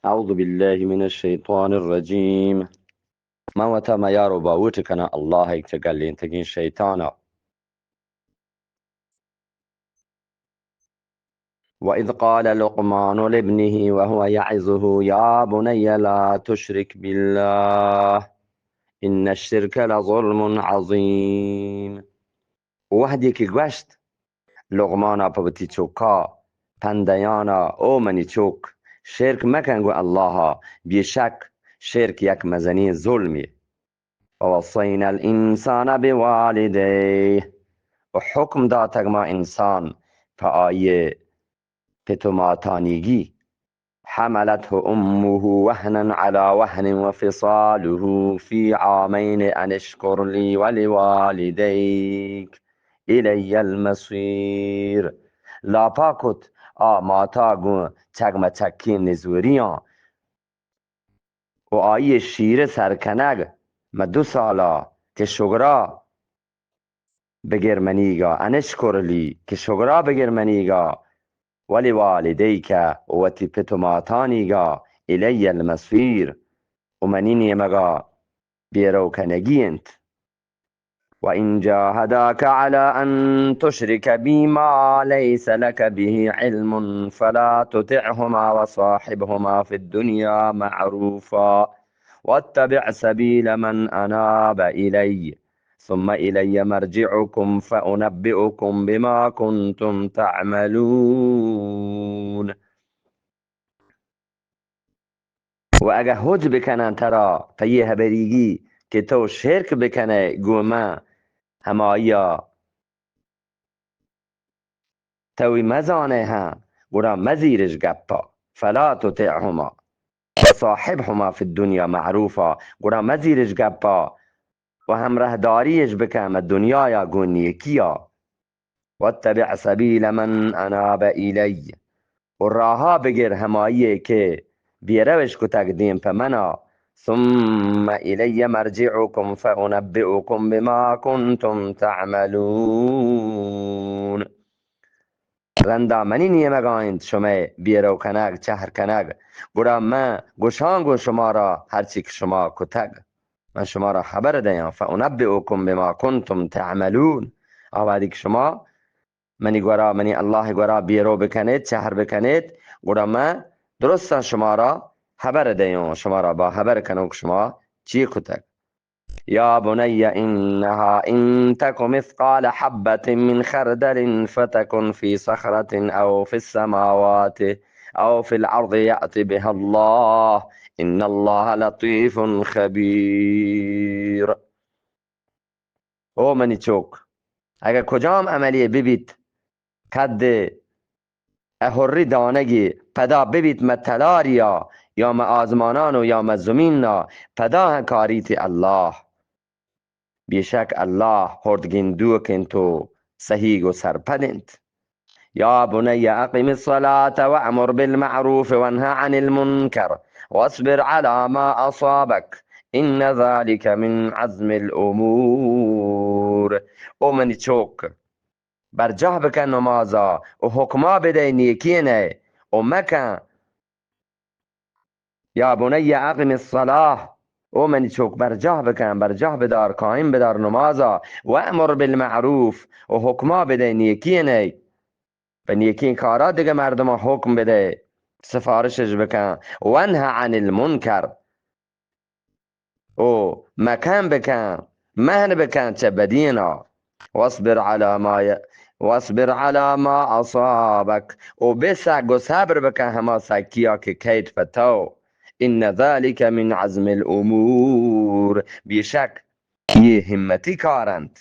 أعوذ بالله من الشيطان الرجيم. ما وتا ما يارو باوتكنا الله يتقال تجين شيطانا. وإذ قال لقمان لابنه وهو يعظه يا بني لا تشرك بالله إن الشرك لظلم عظيم. وحدي كي قشت لقمانا ببتي چوكا پنديانا او مني چوك شرك مكن قو الله بيشك شرك يك مزني ظلمي. ووصينا الإنسان بوالديه وحكم داتك ما إنسان فآيه پتوماتانيگي حملته أمه وهنا على وهن وفصاله في عامين أن اشكر لي ولوالديك إلي المصير. لا باكت ماتا گو چگم چکین نزوریان و آیه شیر سرکنگ ما 2 سالا که شگرا بگر منیگا انشکر لی که شگرا بگر منیگا ولی والدیک و تی پتوماتانیگا الی المصیر و منینی مگا بیرو کنگینت. وإن جاهداك على أن تشرك بي ما ليس لك به علم فلا تطعهما وصاحبهما في الدنيا معروفا واتبع سبيل من أناب إلي ثم إلي مرجعكم فأنبئكم بما كنتم تعملون. و اگه حج بکنن ترا پیه بریگی که تو شرک بکنه گوما همایا توی مزانه ها گرا مزیرش گپا فلا تطعهما وصاحبهما في الدنيا معروفا گرا مزیرش گپا و همرهداریش بکم دنیا یا گونی کیا. واتبع سبیل من اناب الی و راها بگیر همایی که بیروش کتک دیم پمنا ثم الی مرجعكم فانبئكم بما كنتم تعملون. رندا منی نیمگاین شما بیرو کنگ چهر کنگ گرا من گوشان گو شما را هرچی که شما کتگ من شما را خبر دیم فانبئكم بما كنتم تعملون. آوادی که شما منی گورا منی الله گورا بیرو بکنید چهر بکنید گورا من درستا شما را خبر دیم شما را با خبر کنم که شما چی کتگ. یا بنی انها ان تک مثقال حبة من خردل فتكن في صخرة او في السماوات او في الارض یأت بها الله ان الله لطیف خبیر. او منی چوک اگر کجام عملیه ببید کد اهوری دانگی پدا ببید متلاریا یا ما آزمانانو یا ما زمیننا پدا کاریت الله بیشک الله هردگین دو کنتو صحیح و سرپدنت. یا بنی اقیم الصلاة وأمر بالمعروف وانهى عن المنكر واصبر على ما أصابك إن ذلك من عزم الأمور. او منی چوک برجاه بکن نمازا و حکما بده نیکینه و مکن. یا بنی اقیم الصلاة او منی چوک برجاه بکن برجاه بدار قائم بدار نمازا و امر بالمعروف و حکما بده نیکینه به نیکین کارا دیگه مردم حکم بده سفارشش بکن و انهى عن المنکر او مکن بکن مهن بکن چه بدینا واصبر على ما اصابك و بسگ و صبر بکن هما سکیا که کید فتو ان ذلك من عزم الامور بیشک یہ همتی کارند.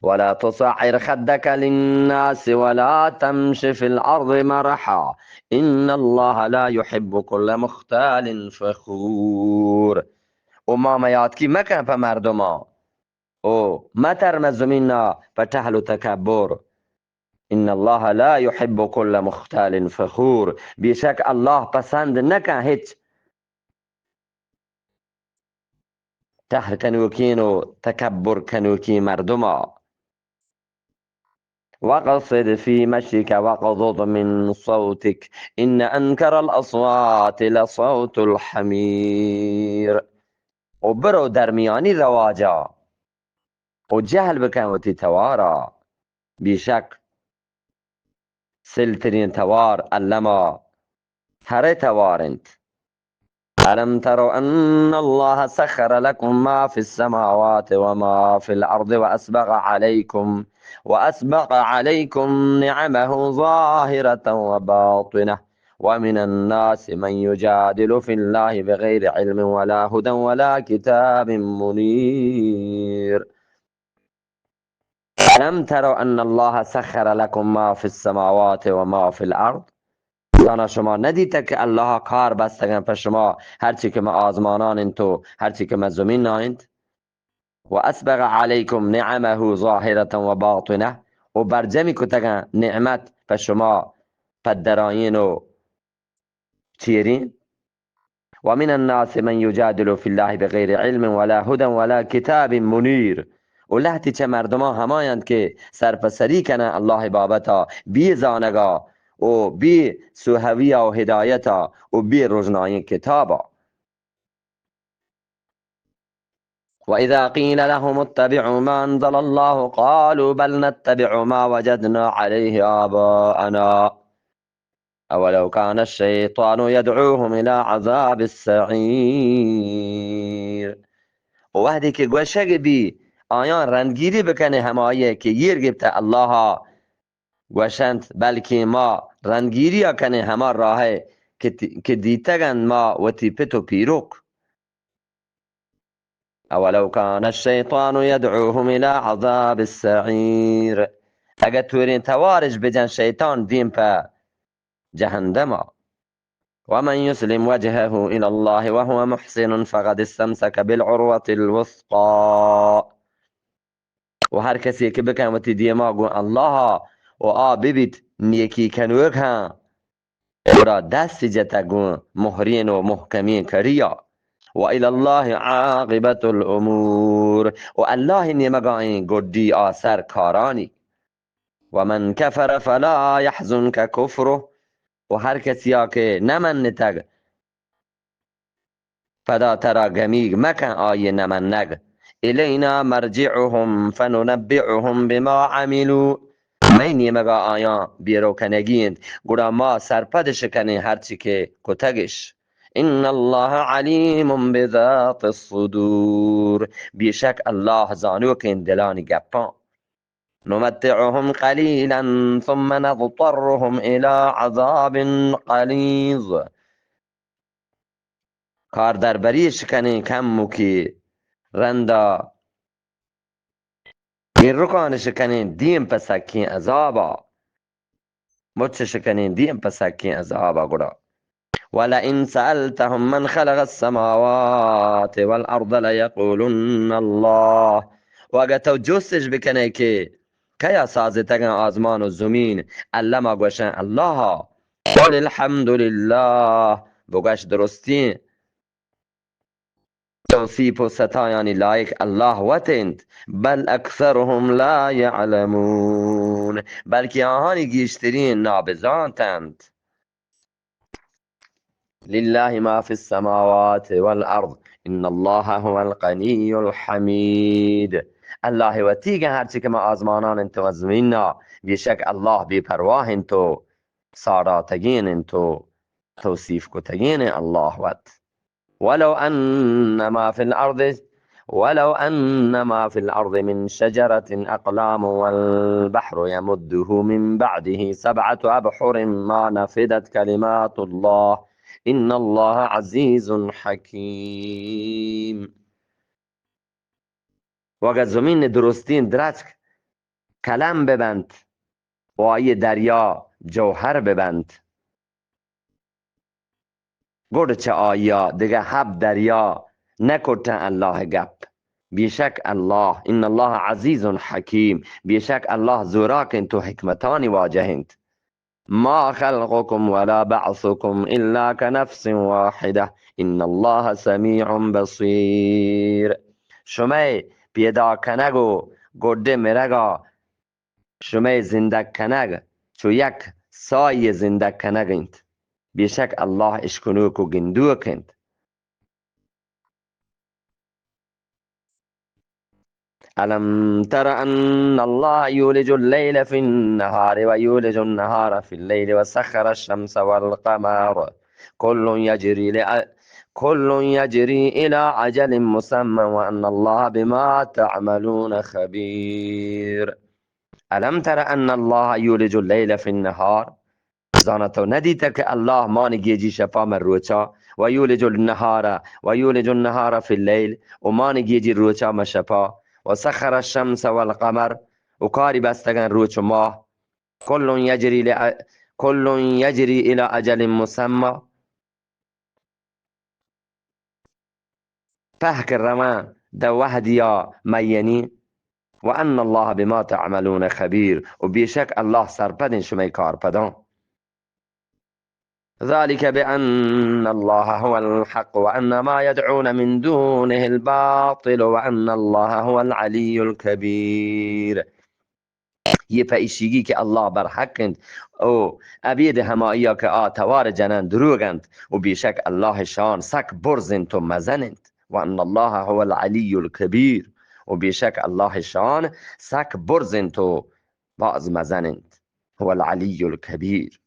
ولا تصعر خدك للناس ولا تمش في الأرض مرحا إن الله لا يحب كل مختال فخور. و مامایات کی مکن پا مردما او مترم زمیننا پا تحل و تکبر. ان الله لا يحب كل مختال فخور بیشک الله پسند نکن هیچ تحر کنوکین و تکبر کنوکی مردما. وقصد في مشيك وغضض من صوتك إن أنكر الأصوات لصوت الحمير. و برو درمیانی رواجا و جهل بکن و تی توارا بیشک سلترین توار اللما هر توارنت. ألم تروا أن الله سخر لكم ما في السماوات وما في الأرض وأسبغ عليكم نعمه ظاهرة وباطنة ومن الناس من يجادل في الله بغير علم ولا هدى ولا كتاب منير. ألم تروا أن الله سخر لكم ما في السماوات وما في الأرض. دانا شما ندیده که الله کار بستگن پر شما هرچی که ما آزمانان انتو هرچی که ما زمین نایند. و اسبغ علیکم نعمه ظاهرة و باطنه و برجمی کتگن نعمت پر شما پدراین و چیرین. و من الناس من یجادل فی الله بغیر علم ولا هدى ولا کتاب منیر. و لحتی چه مردما همایند که سرپسری کنن الله بابتا بی زانگا و بی سوهوی و هدایتا و بی روزنایی کتابا. و اذا قیل لهم اتبعوا ما انزل الله قالوا بل نتبع ما وجدنا عليه آباءنا اولو كان الشیطان يدعوهم الى عذاب السعیر. و وحدی که گوشگ بی آیان رندگیری بکنه همایه که گیر گبته الله گوشند بلکه ما رندگیری کنه همه راهه که دیتگن ما و تیپت و پیروک. اولو کان الشیطان یدعوهم الى عذاب السعیر. اگر تورین توارج بجن شیطان دیم پا جهنم. ومن يسلم وجهه الى الله وهو محسن فقد استمسك بالعروة الوثقى. و هر کسی که بکن و تی دیما گو الله و ببید نیکی کنوک ها ورا دست جتگون مهرین و محکمین کریا. و الى الله عاقبت الامور. و الله نیمگاین گردی آسر کارانی. و من کفر فلا يحزنك کفره. و هر کسی که نمن تگ فدا ترا گمیگ مکن آیه نمن نگ. الینا مرجعهم فننبعهم بما عملوا. من نیمگا آیا بیرو کنگیند گوڑا ما سرپدش کنی هرچی که کتگش. ان الله علیم بذات الصدور. بیشک الله زانو که دلانی گپان. نمتعهم قلیلا ثم نضطرهم الى عذاب غلیظ. کار در بریش کنی کم که رندا این رکان شکنین دیم پسکین عذابا. مچ شکنین دیم پسکین عذابا گوڑا. ولئن سألتهم من خلق السماوات والأرض ليقولن الله. و اگر تو جستش بکنه که کیا سازه تگن آزمان و زمین اللما گوشن الله. قل الحمد لله. بگوش درستین توصیف و ستایانی لایک الله وتند. بل اکثرهم لا یعلمون. بلکه آهانی گیشترین نابزانتند. لله ما في السماوات والأرض إن الله هو الغني الحميد. الله و تیگه هرچی که ما آزمانان انتو و زمیننا بیشک الله بی پرواه انتو ساراتگین انتو توصیف کتگین الله ود. ولو أن ما في الأرض من شجرة أقلام والبحر يمده من بعده 7 أبحر ما نفدت كلمات الله إن الله عزيز حكيم. و اگر زمین درستین درست کلم ببند و آیه دریا جوهر ببند گرد چه آیا دیگه حب دریا نکرتن الله گپ. بیشک الله ان الله عزیز حکیم. بیشک الله زوراکن تو حکمتانی واجهند. ما خلقكم ولا بعثكم الا كنفس واحده ان الله سمیع بصیر. شما پیدا کنگو گرده مرگا شما زنده کنگ چو یک سای زنده کنگند بیشک الله اشکنوک و گندو کند. ألم تر أن الله يولج الليل في النهار ويولج النهار في الليل وسخر الشمس والقمر كل يجري إلى أجل مسمى وأن الله بما تعملون خبير. ألم تر أن الله يولج الليل في النهار، زانتو ندیده که الله مان گیجی شفا من روچا و یولج النهار في الليل و مان گیجی روچا من شفا و سخر الشمس والقمر و کاری بستگن روچ و ماه كل يجري إلى أجل مسمى فهك الرمان دو وحديا ميني وأن الله بما تعملون خبير و بیشک الله سرپدن شما کار پدان. ذلك بأن الله هو الحق وأن ما يدعون من دونه الباطل وأن الله هو العلي الكبير. یہ پیشگی که الله بر حقند او ابید همایا که آتوار جنند دروگند و بیشک الله شان سک برزند تو مزنند وأن الله هو العلي الكبير و بیشک الله شان سک برزند تو باز مزنند هو العلي الكبير.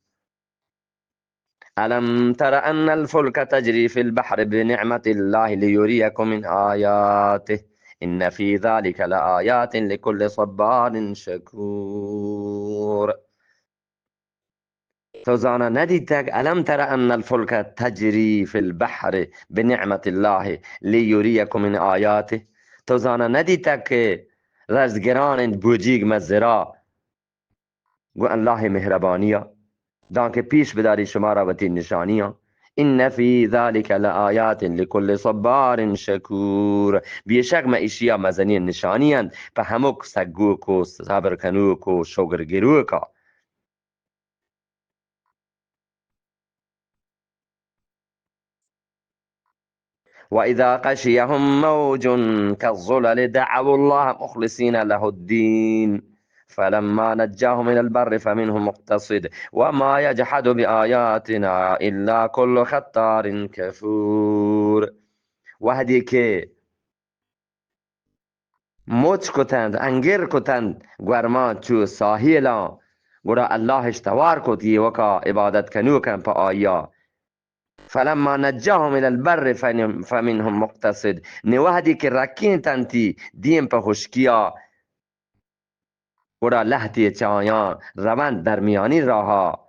ألم تر أن الفلك تجري في البحر بنعمة الله ليريكم من آياته إن في ذلك لآيات لكل صبار شكور. توزانا ندیدک ألم تر أن الفلك تجري في البحر بنعمة الله ليريكم من آياته. توزانا ندیدک رزگران بوجیگ مزرا گو الله مهربانیه دان که پیش بداری شما را وتی نشانیاں. ان فی ذلک لآیات لكل صبار شکور. بیشک ما اشیا مزنی نشانیاں په همک سگو کو صبر کنو کو شکر گرو کا. وإذا غشيهم موج كالظلل دعوا الله مخلصين له الدين فلما نجاهم إلى البر فمنهم مقتصد وما يجحد بآياتنا إلا كل ختار كفور. وحدی که موج کتند انگر کتند گرما چو ساحیلا گرا الله اشتوار کت یہ وکا عبادت کنو کن پا آیا فلما نجاهم الى البر فمنهم مقتصد نه وحدی که رکین تنتی دیم پا خشکیا گرا لحتی چایان روند درمیانی راها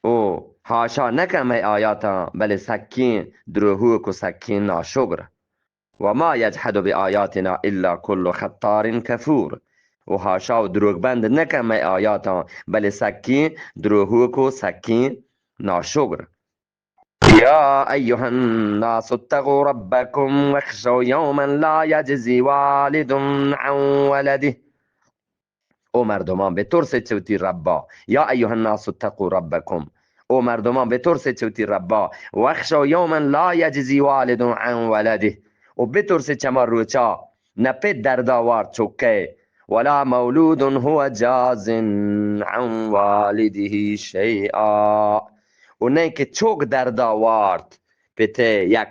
او حاشا نکم ای آیاتا بل سکین دروهوک و سکین ناشکر و ما یجحد بآیاتنا الا كل خطار کفور و حاشا و دروغ بند نکم ای آیاتا بل سکین دروهوک و سکین ناشکر. يا أيها الناس اتقوا ربكم واخشوا يوما لا يجزي والد عن ولده. او مردمان به ترس چوتی ربا. یا ایها الناس اتقوا ربکم. او مردمان به ترس چوتی ربا واخشوا یوما لا یجزی والد عن ولده. و به ترس چما روچا نپه درداوار چوکه ولا مولود هو جاز عن والده شیئا. و نه که چوک درداوارد پته یک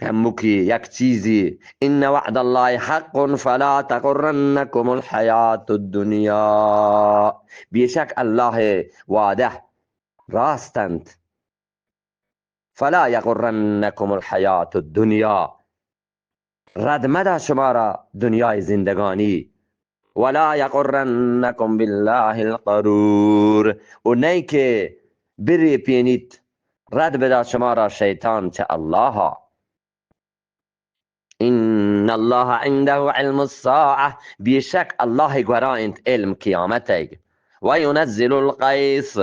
هموکی یک چیزی. ان وعد الله حق فلا تغرنكم الحیات الدنیا. بیشک الله وعده راستند فلا یغرنكم الحیات الدنیا رد مده شما را دنیای زندگانی ولا یغرنكم بالله الغرور. و نه که بری پینید رد بده شما را شیطان چه الله ها. ان الله عنده علم الساعه. بیشک الله گوراند علم قیامت و ينزل الغیث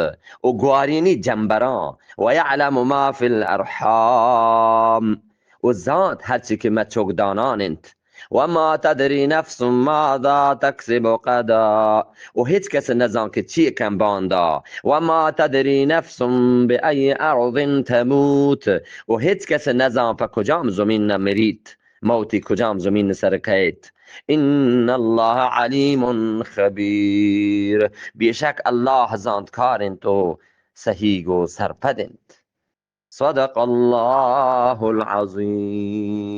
و گوارینی جنبران و یعلم ما فی الارحام و ذات هرچی که مچوکدانانند و ما تدری نفس ماذا تکسب غدا. و هیچ کس نزان که چی کن باندا. و ما تدری نفس بأی ارض تموت. و هیچ کس نزان پا کجام زمین نمرید موتی کجام زمین سرکیت. ان الله علیم خبیر، بیشک الله زاندکارن تو سهی گو سرپدند. صدق الله العظیم.